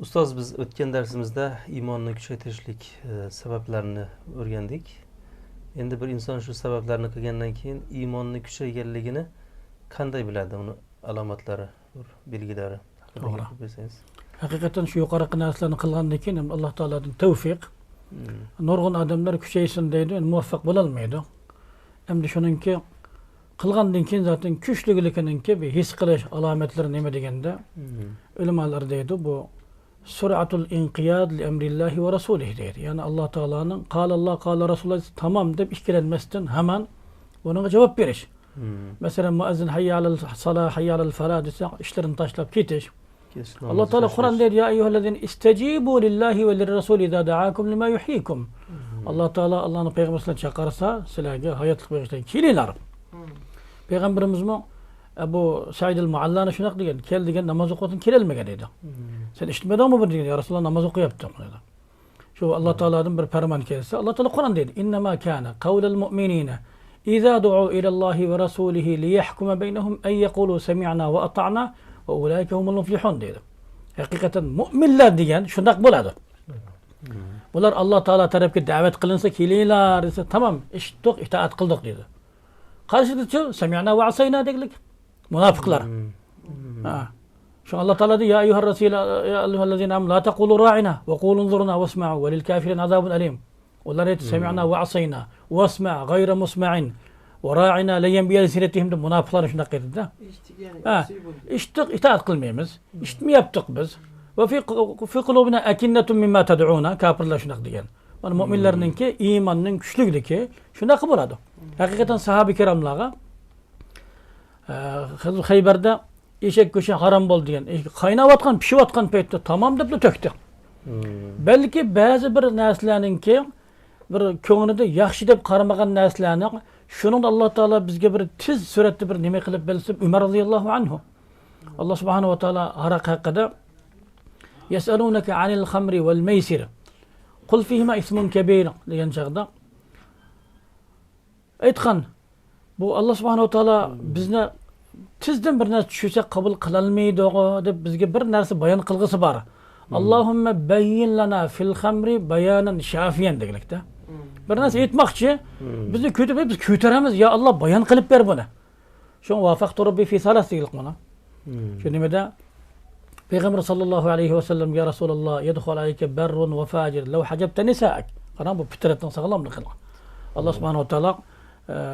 Ustoz, biz o'tgan darsimizda iymonni kuchaytirishlik sabablarini o'rgandik. Endi bir inson shu sabablarni qilgandan keyin iymonni kuchayganligini qanday biladi, uni alomatlari, belgilari haqida gapirib bersangiz. Haqiqatan shu yuqori narsalarni qilgandan keyin Alloh taoladan tavfiq. Nurg'un odamlar kuchaysin deydi, muvaffaq bo'la olmaydi. Endi shuningki qilgandan keyin zaten kuchligilikninki bir his qilish alomatlari nima deganda, ulamolar deydi bu suratul inqiyad li emrillahi ve rasulih deydi. Yani Allah Teala'nın Allah qala Resulullah tamam deb ikkilenmesden hemen buna cevap veriş. Mesela muezzin hayya alel salah hayya alel falah dese işlerini taşlap ketiş. Allah Teala Kur'an der ya eyyühellezine istecibu lillahi ve lirrasul iza da'akum lima yuhyikum. Allah Teala Allah'ın peygamberine çağırsa sizlerge hayatlık verişten kililer. Peygamberimiz mi Ebu Said el-Muallana şunak degen, kel degen namaz okutun kelelmegen dedi. Sen işitmedin mi bu degen, ya Resulallah namaz okuyaptım dedi. Şu Allah Teala'dan bir ferman kelse, Allah Teala Kur'an dedi. İnnemâ kâne kavlel mu'minîne İzâ du'u ilallahi ve rasûlihi liyahkume beynehum en yekulû semi'na ve ata'na ve ulâike humul muflihun dedi. Hakikaten müminler diyen şunak buladı. Bunlar Allah Teala tarafki davet kılınsa kililer ise tamam işittik, itaat kıldık dedi. Karşılıklı semi'na ve asayna dedik. Münafıklar. Şu Allah Teala diyor ya eyyuhar rasul ya eyyuhellezine amenu la taqulu ra'ina ve qulu unzurna vesma'u ve lil kafirin azabun alim. Onlar et semi'na ve asayna vesma' gayra musma'in ve ra'ina leyen bi elsinetihim de münafıklar şuna dedi de. İştik itaat kılmayımız. İşitmi yaptık biz. Ve fi kulubina akinnetun mimma ted'una kafirler şuna diyen. Yani müminlerinki imanının güçlüydü şuna buladı. Hakikaten sahabe-i kiramlara Hayber'de eşek köşe haram bol diyen, kaynavatkan, pişivatkan peytte tamam dep de töktü. Belki bazı bir narsalarninki bir köngünde yaxşı dep qaramagan narsalarni şunun Allah Teala bizge bir tiz suratda bir nima qilib bilsa Ömer radıyallahu anhu. Allah subhanahu wa taala haraq haqida yes'alunaka anil khamri vel meysir. Qul fihima ismun kebir degan chaqda aytgan bu Allah subhanahu wa taala bizni tizden bir narsa tushsa qabul qilolmaydi deb bizga bir narsa bayon qilg'isi bor. Allohumma bayyin lana fil khamri bayanan shafiyan deganlikda. Bir narsa aytmoqchi, bizni biz ko'taramiz, ya Allah bayon qilib ber buni. Shu vafaqtu robbi fi salasilik buni. Shu nimada Peygamber sallallahu aleyhi ve sellem ya Resulallah yedhul aleyke berrun ve facir law hajabta nisaak. Qana bu fitratdan sağlamlıqını. Allah subhanahu wa taala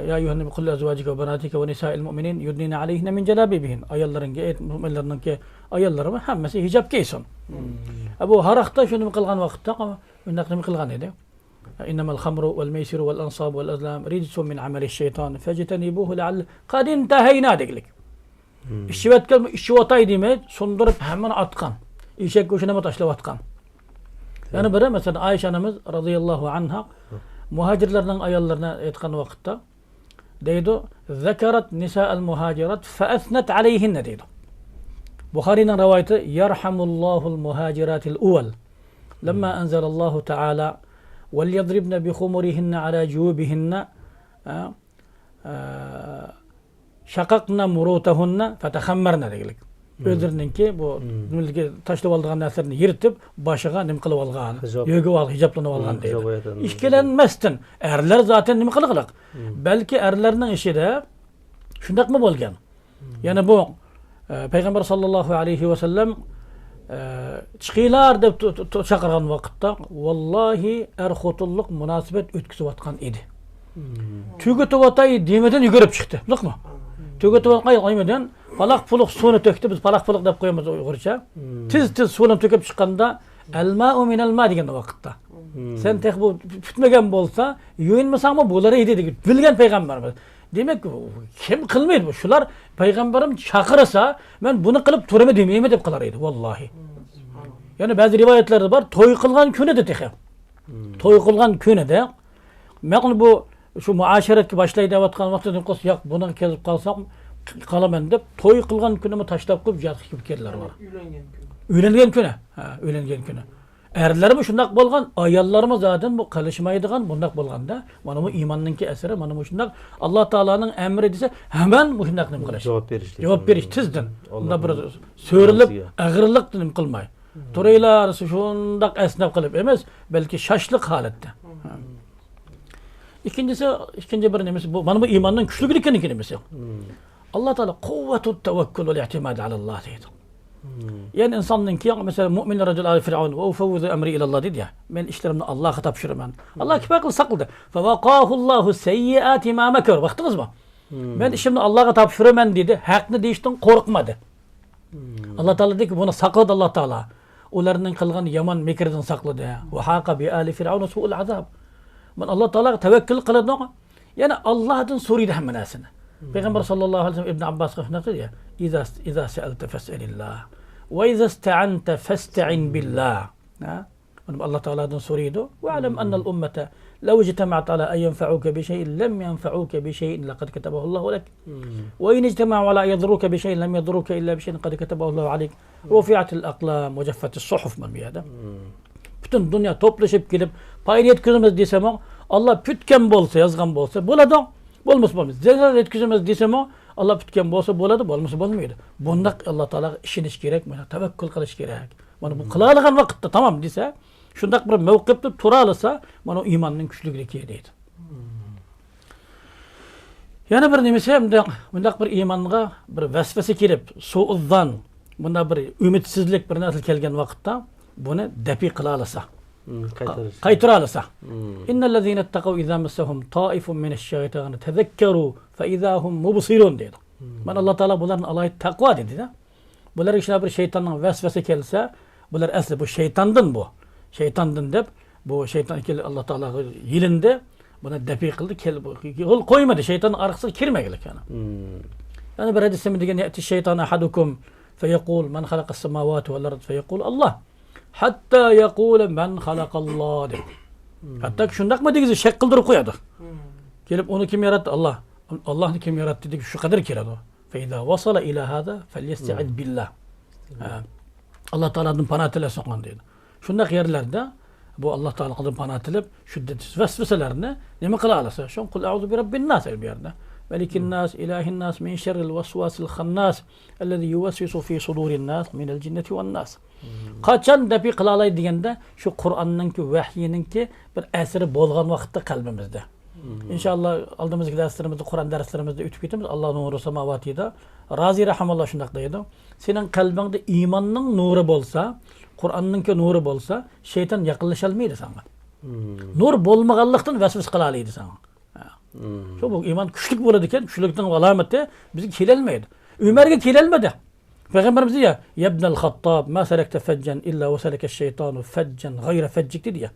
ya eyyuhen nebi kul azvacike ve banatike ve nisa'il mu'minin yudnina aleyhine min celabibihin. Ayallarınki, müminlerinki ayallarımı hemmesi hicap giysin. Bu harakta şunu kılgan vakitte naqli kılgan idi. İnnemel hamru vel meysiru vel ansabu vel azlam ridsun min ameli şeytan fectenibuhu le'al kad inteheyna deglik. İşçivatay deme sundurup hemen atkan. İşek köşene taşlap atkan. Yani böyle mesela Ayşe anamız radıyallahu anha muhacirlerden ayallarına etkan vakitte deydi zekarat nisa'al muhacirat fe'esnet aleyhinne deydi. Bukhari'nin rivayeti yerhamullahul muhaciratil uvel lemma enzelallahu teala vel yadribne bi khumurihinne ala cubihinne şakakna murutahunne fetehammerne deylik. Özlerininki bu taşlap aldığın narsalarını yırtıp başıga nim kılıp algan, yögüp al, hicaplanıp algan deydi. İşkelenmestin. Erler zaten nim kılıqlıq. Belki erlerinin işi de şundak mı bolgan? Yani bu Peygamber sallallahu aleyhi ve sellem çıkılar dep çakırgan vakitte vallahi erhutulluq münasibet ötküsüp atkan idi. Tügütüp atay demeden yugurip çıktı. Biliq mı? Tügütüp atay koymadan palak puluk suyunu töktü, biz palak puluk dep koyamız Uygurca. Tiz suyunu töküp çıkanda el-ma'u minel ma degen vakitte. Sen tek bu bütmegen bolsa, yuyunmasan mı buları idi degen. Bilgen peygamberimiz. Demek kim kılmaydı bu? Şular peygamberim çakırsa ben bunu kılıp turama demeyeyim dep kılarıydı vallahi. Yani bazı rivayetlerde var, toy kılgan küne de tehe. Toy kılgan küne de men bu şu muaşeret başlaydı avatkan vakitte kos yak buna kezip kalsam kalamen dep toy kılgan künümü taşlap koyup jatıq gibi keller var. Ölengen küne. Ölengen küne. Erlerimi şundak bolgan, ayallarımı zaten bu kalışmaydıgan bundak bolganda. Mana bu imanınki eseri, mana bu şundak Allah Teala'nın emri dese hemen bu şundak nim kılış. Cevap veriş tizdin. Onda bir söylep ağırlık nim kılmay. Turaylar şundaq esnab qilib emas, balki şaşlıq holatda. İkinci bir nimesi bu. Mana bu imanın güçlülük ekanligini nimesi. Allah Teala kuvvetut tevekkül ve i'timad alallah deydi. Yani insanın ki mesela mümin racul ali firavun ve ufawwidu emri ila Allah dedi ya. Men işlerimni Allah'a tapşırıman. Allah kifayet kıldı sakıldı. Fe vaqahullahu seyyiati ma mekar. Baktınız mı? Ben işimni Allah'a tapşırıman dedi. Hakni deyişten korkmadı. Allah Teala dedi ki buna sakladı Allah Teala. Onların kılgan yaman mekirden sakladı. Ve haqa bi ali firavun su'ul azab. Ben Allah Teala'ya tevekkül kıldı. Yani Allah'tan soruyordu hem menasını. Peygamber sallallahu aleyhi ve sellem İbn Abbas kıfnakır ya. İza se'elte fes'elillah. Ve iza ista'ante festa'in billah. Allah Teala'dan soruyordu. Ve alem ennel ummete لو اجتمعت على أن ينفعوك بشيء لم ينفعوك بشيء لقد كتبه الله لك وإن اجتمعوا على أن يضروك بشيء لم يضروك إلا بشيء قد كتبه الله عليك رفعت الأقلام وجفت الصحف من biyada. Bütün dünya toplaşıp gelip payını etkizemez desem o Allah pütken bolsa yazgan bolsa boladı bolmaz bolmaz. Zarar etkizemez desem o Allah pütken bolsa boladı bolmaz bolmaydı. Bunda Allah Teala işiniz gerek, tevekkül kılış gerek. Bana bu kılalıgan vakitte tamam dese şundak bir mevkipte tura alırsa bana o imanın güçlülüğü deydi. Yani bir nimesi hem de bundak bir imanға bir vesvese kelip, su'uzzan, bunda bir ümitsizlik bir nasıl kelgen vakitte bunu depi kıla alırsa. Kaytıra alırsa. İnnellezîne etteqav izâ messehum taifun mineşşeytanı tezekkerû fe izâhum mubsirun dedi. Bana Allah Teala bunların alayı takva dedi de. Bunlar işine bir şeytanın vesvese kelse, bunlar asli bu şeytandan bu. Şeytandan dep bu şeytan ki Allah Teala yilinde buna depi kıldı kel yol koymadı şeytanın arkasına kirmegelik yani. Yani bir hadis mi degen yati şeytan ahadukum feyekul men halakas semavati vel ard feyekul Allah hatta yekul men halakallah de. Hatta şundak mı digizi şek kıldırıp koyadı. Gelip onu kim yarattı? Allah. Allah'ı kim yarattı dedik şu kadar kirado. Fe izâ vasala ila hâzâ felyesta'id billah. Allah Teala'nın pana tilesin dedi. Şundak yerlerde bu Allah Teala'nın pana atilip şiddet vesveselerini neme kıla alasa? Şun kul a'udhu bi rabbin nas bir yerde. Melikin nas, ilahin nas min şerril vesvasil hannas ellezî yuvesvisu fi sudurin nas minel cinneti ven nas. Kaçan depi kıla alay degende şu Kur'an'ın ki vahyinin ki bir eseri bolgan vakitte kalbimizde. İnşallah aldığımız derslerimizde, Kur'an derslerimizde ütüp gitimiz Allah'ın nuru semavatida. Razi rahimallah şundak deydi. Senin kalbinde imanın nuru bolsa, Kur'an'ın ki nuru bolsa, şeytan yakınlaşalmaydı sana. Nur bolmaganlıktan vesvese kıla alaydı sana. Şu bu iman güçlük boladıken, güçlükten alameti bizi kilelmeydi. Ömer'e kilelmedi. Peygamberimiz diyor ya, Yebnel Hattab, ma selekte feccen illa ve seleke şeytanu feccen gayre feccik dedi ya.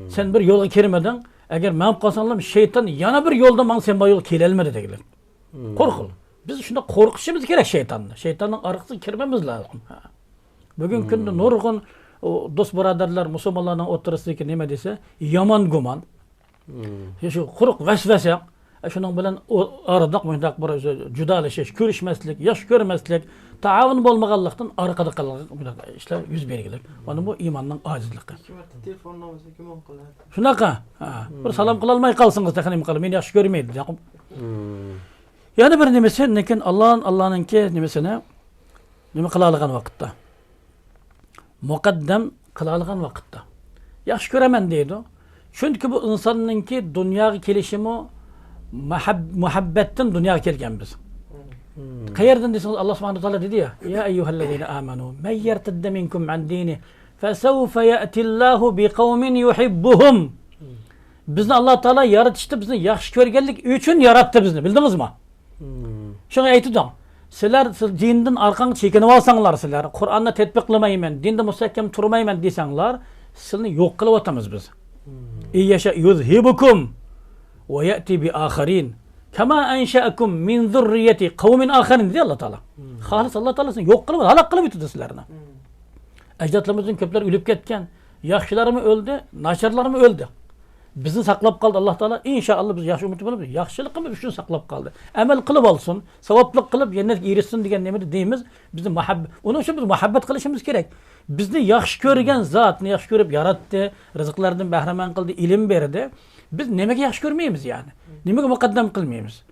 Sen bir yola kirmeden, eğer mehab kalsanlar şeytan yana bir yolda man sen bu yol kilelmedi dediler. Korkul. Biz şunda korkuşumuz gerek şeytanla. Şeytanın arkasına kirmemiz lazım. Bugün günde nurgun dost biraderler Müslümanların oturasındaki neme dese yaman guman. Şu kuruk vesvese. Şunun bilen aradak mıydak bir judalaşış, görüşmeslik, yaş görmeslik, taavun bolmaganlıktan arkada kalmak işler yüz belgeler. Bana bu imanın acizliği. Telefonlarımızda kim kılar? Şunaka. Bir salam kılalmay kalsınız da kalim men yaş görmeydi. Yani bir nimesi nekin Allah'ın ki nimesine nime kılalıgan vakitte. Mukaddem kılalıgan vakitte. Yaş göremen deydi. Çünkü bu insanın ki dünyaya gelişimi muhabbetten dünyaya gelgen biz. Kayerden desiniz Allah subhanahu teala dedi ya. Ya eyyühellezine amenu. Men yertedde minkum an dini. Fesevfe ye'tillahu bi kavmin yuhibbuhum. Bizni Allah Teala yaratıştı bizni yaxşı görgenlik üçün yarattı bizni. Bildiniz mi? Şunu aytıdım. Sizler dinden arkanı çekinip alsanlar sizler. Kur'an'da tetbik kılmaymen, dinde müstehkem turmaymen desenler, sizini yok kılıp atamız biz. İyyeşe yuzhibukum ve ye'ti bi aharin. Kema enşe'akum min zurriyeti kavmin aharin diye Allah Teala. Halis Allah Teala seni yok kılıp, halak kılıp itidir sizlerine. Ecdatlarımızın köpler ölüp ketken, yaxşıları mı öldü, naşarları mı öldü. Bizi saklap kaldı Allah Teala. İnşallah biz yaxşı umut bulub, yaxşılık mı üçün saklap kaldı. Emel kılıp alsın, savaplık kılıp cennet girişsin degen nemedi deyimiz. Bizi muhabbet, onun için biz muhabbet kılışımız gerek. Bizni yaxşı görgen zatını yaxşı görüp yarattı, rızıklardan behremen kıldı, ilim berdi. Biz nemek yaxşı görmeyimiz yani. Nemek mukaddem kılmayımız.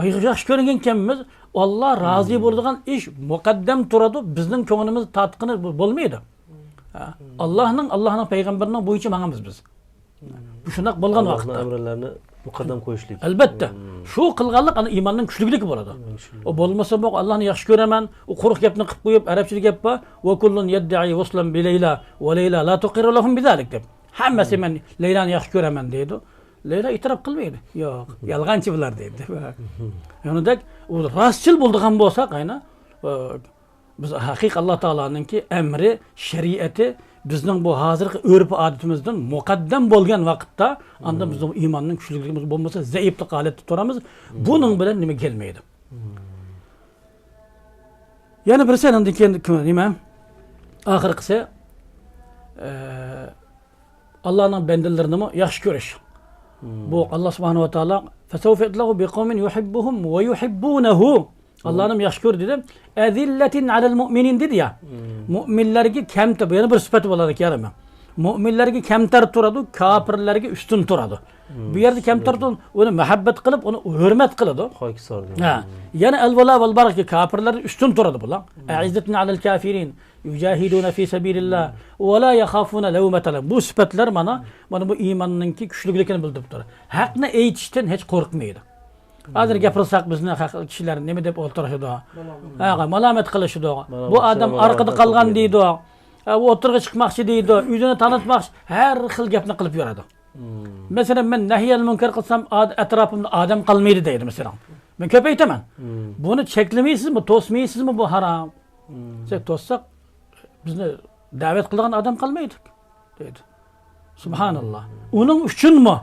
Yaxşı görgen kemimiz Allah razı bo'ladigan ish muqaddam turadi, bizning ko'nglimiz tatqini bo'lmaydi. Allohning payg'ambarining bo'yicha mangamiz biz. Bu shunaq bo'lgan vaqtda Allohning amrlarini muqaddam qo'yishlik. albatta shu qilganlik ana iymonning kuchliligi bo'ladi. O bo'lmasa bu Allohni yaxshi ko'raman, u quruq gapni qilib qo'yib arabcha gap bor. Va kullun yad'i waslan bi Layla va Layla la tuqiru lahum bizalik deb. Hammasi men Laylani yaxshi ko'raman deydi. Layla itiraf qilmaydi. Yo'q, yolg'onchi bular deydi. Ya'nidek u rostchil bo'ldigan bo'lsak, ayna biz haqiqiy Alloh taoloninki amri, shariati bizning bu hozirgi urf odatimizdan muqaddam bo'lgan vaqtda anda bizning iymonning kuchliligimiz bo'lmasa zaiflik holatda turamiz. Buning bilan nima kelmaydi. Yana bir sendan keyin nima? Oxirgisi Allohning bandalarini yaxshi ko'rish. Bu Allah subhanahu wa ta'ala fasawfa yadlahu biqawmin yuhibbuhum wa yuhibbunahu. Allah'ım yaxshi ko'r dedi. Azilletin alal mu'minin dedi ya. Mu'minlarga kamtar, yana bir sifat bo'ladi karama. Mu'minlarga kamtar turadi, kafirlarga ustun turadi. Bu yerda kamtar turadi, uni muhabbat qilib, uni hurmat qiladi. Hoykisor. Ha, yana al-vala val baraka kafirlar ustun turadi bular. A'izzatin alal kafirin yujahiduna fi sabilillah va la yakhafuna lawmata lahum. Bu sifatlar mana bu iymonninki kuchliligini bildirib turadi. Haqni aytishdan hech qo'rqmaydi. Hozir gapirsak bizni kishilar nima deb o'tirishadi? Ha, malomat qilishadi. Bu odam orqada qolgan deydi. U o'tirga chiqmoqchi deydi, o'zini tanitmoqchi, har xil gapni qilib yuradi. Masalan, men nahyal munkar qilsam, atrofimda odam qolmaydi deydi masalan. Men ko'p aytaman. Buni cheklamaysizmi, to'smaysizmi bu harom? Chek to'ssak bizni da'vat qilgan odam qolmaydi deydi. Subhanalloh. Uning uchunmi?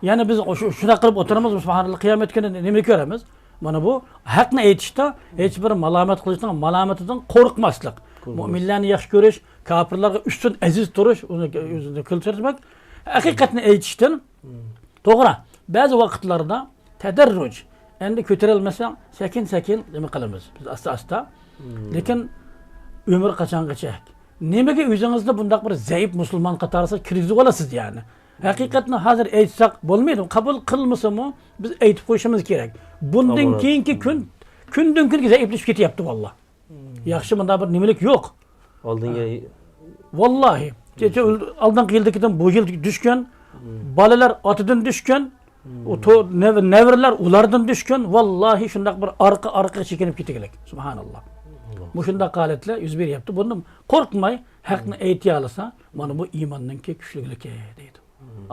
Yani biz şuna qilib o'tiramiz, subhanalloh, qiyomat kuni nima ko'ramiz? Mana bu haqni aytishda hech bir malomat qilishdan, malomatidan qo'rqmaslik. Mu'minlarni yaxshi ko'rish, kafirlarga ustun aziz turish, uni o'zini kultirmak, haqiqatni aytishdan to'g'ri. Ba'zi vaqtlarda tadarruj, endi ko'tarilmasa sekin-sekin nima qilamiz? Biz asta-asta. Lekin umr qachongacha? Nimaga o'zingizda bundaq bir zaif musulmon qatorisiga kirgizib olasiz yani? Haqiqatni hozir aytsak bo'lmaydi. Qabul qilmasami biz aytib qo'yishimiz kerak. Bundan keyingi kundan kunga zaiflashib ketyapti valloh. Yaxshi bunda bir nimalik yo'q. Oldinga Vallahi, oldingi yildagidan bu yil tushgan, bolalar otidan tushgan, nevirlar ulardan tushgan, vallahi shundaq bir orqa chekinib ketganlik. Subhanalloh. Bu shundaq holatlar yuz beryapti. Bundan qo'rqmay, haqni aytay olsa, mana bu iymonning kuchliligi deydi.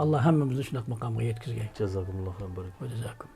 Allah hammamizni shunaq maqomga yetkazgay. Jazakumulloh xayr. Jazakum.